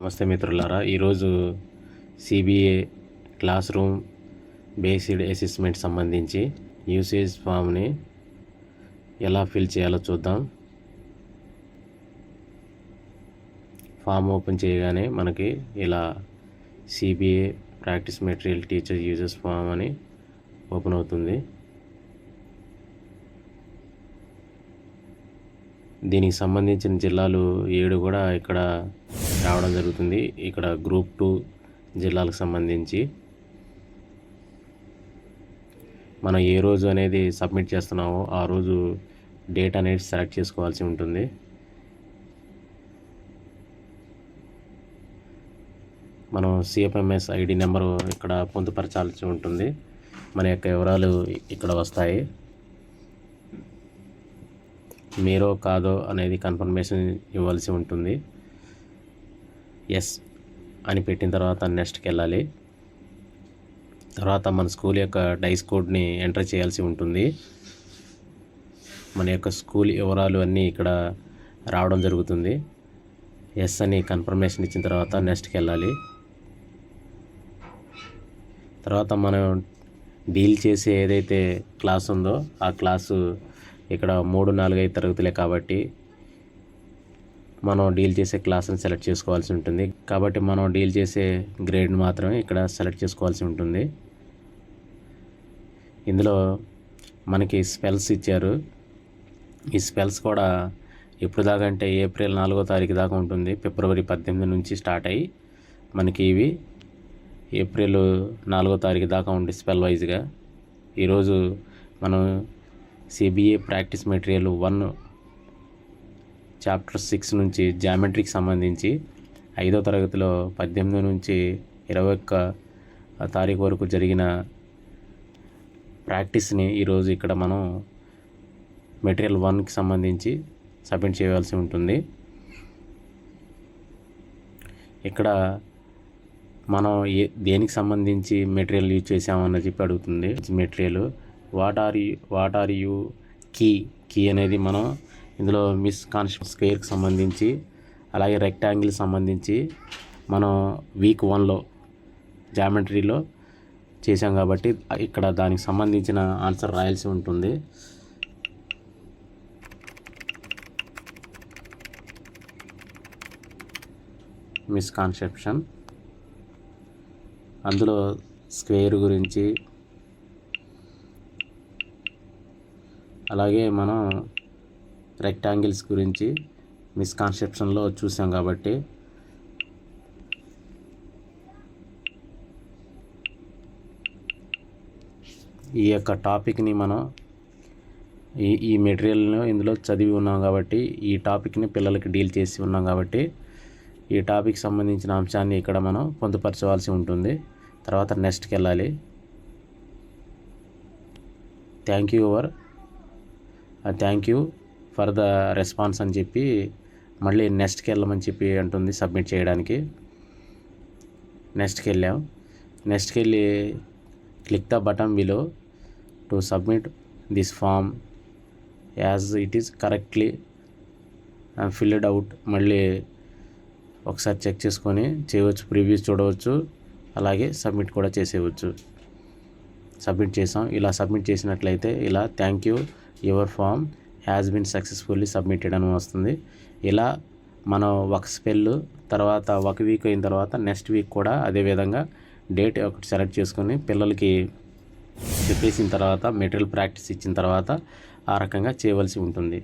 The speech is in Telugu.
నమస్తే మిత్రులారా, ఈరోజు CBA class room based assessment సంబంధించి యూసేజ్ ఫామ్ని ఎలా ఫిల్ చేయాలో చూద్దాం. ఫామ్ ఓపెన్ చేయగానే మనకి ఇలా CBA practice material teacher uses form అని ఓపెన్ అవుతుంది. దీనికి సంబంధించిన జిల్లాలు 7 కూడా ఇక్కడ రావడం జరుగుతుంది. ఇక్కడ గ్రూప్ 2 జిల్లాలకు సంబంధించి మనం ఏ రోజు అనేది సబ్మిట్ చేస్తున్నామో ఆ రోజు డేట్ అనేది సెలెక్ట్ చేసుకోవాల్సి ఉంటుంది. మనం సిఎఫ్ఎంఎస్ ఐడి నెంబరు ఇక్కడ పొందుపరచాల్సి ఉంటుంది. మన యొక్క వివరాలు ఇక్కడ వస్తాయి. మీరో కాదో అనేది కన్ఫర్మేషన్ ఇవ్వాల్సి ఉంటుంది. ఎస్ అని పెట్టిన తర్వాత నెక్స్ట్కి వెళ్ళాలి. తర్వాత మన స్కూల్ యొక్క డైస్ కోడ్ని ఎంటర్ చేయాల్సి ఉంటుంది. మన యొక్క స్కూల్ వివరాలు అన్నీ ఇక్కడ రావడం జరుగుతుంది. ఎస్ అని కన్ఫర్మేషన్ ఇచ్చిన తర్వాత నెక్స్ట్కి వెళ్ళాలి. తర్వాత మనం డీల్ చేసే ఏదైతే క్లాస్ ఉందో ఆ క్లాసు ఇక్కడ 3, 4, 5 తరగతులే కాబట్టి మనం డీల్ చేసే క్లాస్ని సెలెక్ట్ చేసుకోవాల్సి ఉంటుంది. కాబట్టి మనం డీల్ చేసే గ్రేడ్ మాత్రమే ఇక్కడ సెలెక్ట్ చేసుకోవాల్సి ఉంటుంది. ఇందులో మనకి స్పెల్స్ ఇచ్చారు. ఈ స్పెల్స్ కూడా ఎప్పుడు దాకా అంటే ఏప్రిల్ 4వ తారీఖు దాకా ఉంటుంది. ఫిబ్రవరి 18 నుంచి స్టార్ట్ అయ్యి మనకి ఇవి ఏప్రిల్ 4వ తారీఖు దాకా ఉండి స్పెల్ వైజ్గా. ఈరోజు మనం సిబిఏ ప్రాక్టీస్ మెటీరియల్ 1 చాప్టర్ 6 నుంచి జామెట్రీకి సంబంధించి 5వ తరగతిలో 18 నుంచి 21 తారీఖు వరకు జరిగిన ప్రాక్టీస్ని ఈరోజు ఇక్కడ మనం మెటీరియల్ 1కి సంబంధించి సబ్మిట్ చేయవలసి ఉంటుంది. ఇక్కడ మనం దేనికి సంబంధించి మెటీరియల్ యూజ్ చేసామని చెప్పి అడుగుతుంది. Material what are you key అనేది మనం ఇందులో మిస్కాన్సెప్ట్ స్క్వేర్కి సంబంధించి అలాగే రెక్టాంగిల్ సంబంధించి మనం వీక్ 1లో జామెట్రీలో చేసాం కాబట్టి ఇక్కడ దానికి సంబంధించిన ఆన్సర్ రాయాల్సి ఉంటుంది. మిస్కాన్సెప్షన్ అందులో స్క్వేర్ గురించి అలాగే మనం రెక్టాంగిల్స్ గురించి మిస్కాన్సెప్షన్లో చూసాం కాబట్టి ఈ యొక్క టాపిక్ని మనం ఈ మెటీరియల్ను ఇందులో చదివి ఉన్నాం కాబట్టి ఈ టాపిక్ని పిల్లలకి డీల్ చేసి ఉన్నాం కాబట్టి ఈ టాపిక్ సంబంధించిన అంశాన్ని ఇక్కడ మనం పొందుపరచవలసి ఉంటుంది. తర్వాత నెక్స్ట్కి వెళ్ళాలి. Thank you for the response అని చెప్పి మళ్ళీ నెక్స్ట్కి వెళ్ళమని చెప్పి అంటుంది సబ్మిట్ చేయడానికి. నెక్స్ట్కి వెళ్ళాం. నెక్స్ట్కి వెళ్ళి click the button below to submit this form as it is correctly filled out. మళ్ళీ ఒకసారి చెక్ చేసుకొని చేయవచ్చు, ప్రివ్యూస్ చూడవచ్చు, అలాగే సబ్మిట్ కూడా చేసేయవచ్చు. సబ్మిట్ చేసాం. ఇలా సబ్మిట్ చేసినట్లయితే ఇలా thank you your form has been successfully submitted అని వస్తుంది. ఇలా మనం ఒక స్పెల్ తర్వాత ఒక వీక్ అయిన తర్వాత నెక్స్ట్ వీక్ కూడా అదేవిధంగా డేట్ ఒకటి సెలెక్ట్ చేసుకొని పిల్లలకి చెప్పేసిన తర్వాత మెటీరియల్ ప్రాక్టీస్ ఇచ్చిన తర్వాత ఆ రకంగా చేయవలసి ఉంటుంది.